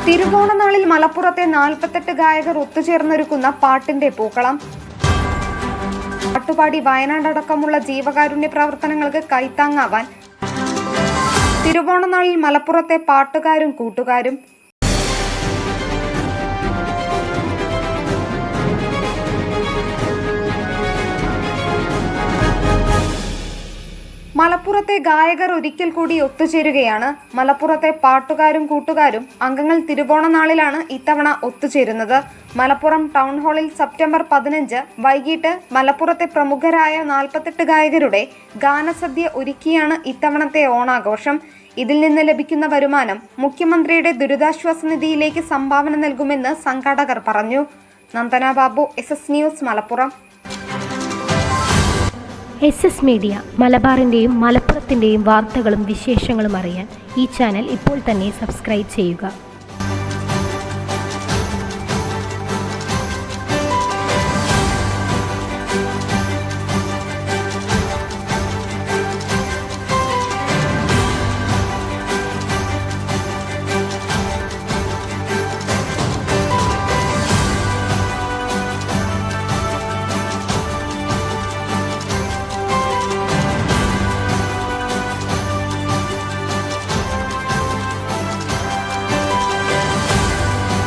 തിരുവോണനാളിൽ മലപ്പുറത്തെ 48 ഗായകർ ഒത്തുചേർന്നൊരുക്കുന്ന പാട്ടിന്റെ പൂക്കളം. പാട്ടുപാടി വയനാടടക്കമുള്ള ജീവകാരുണ്യ പ്രവർത്തനങ്ങൾക്ക് കൈത്താങ്ങാവാൻ തിരുവോണനാളിൽ മലപ്പുറത്തെ പാട്ടുകാരും കൂട്ടുകാരും. മലപ്പുറത്തെ ഗായകർ ഒരിക്കൽ കൂടി ഒത്തുചേരുകയാണ്. മലപ്പുറത്തെ പാട്ടുകാരും കൂട്ടുകാരും അംഗങ്ങൾ തിരുവോണനാളിലാണ് ഇത്തവണ ഒത്തുചേരുന്നത്. മലപ്പുറം ടൗൺ ഹാളിൽ സെപ്റ്റംബർ 15 വൈകിട്ട് മലപ്പുറത്തെ പ്രമുഖരായ 48 ഗായകരുടെ ഗാനസദ്യ ഒരുക്കിയാണ് ഇത്തവണത്തെ ഓണാഘോഷം. ഇതിൽ നിന്ന് ലഭിക്കുന്ന വരുമാനം മുഖ്യമന്ത്രിയുടെ ദുരിതാശ്വാസ നിധിയിലേക്ക് സംഭാവന നൽകുമെന്ന് സംഘാടകർ പറഞ്ഞു. Nandana Babu, SS news, Malappuram. SS media, മലബാറിൻ്റെയും മലപ്പുറത്തിൻ്റെയും വാർത്തകളും വിശേഷങ്ങളും അറിയാൻ ഈ ചാനൽ ഇപ്പോൾ തന്നെ സബ്സ്ക്രൈബ് ചെയ്യുക.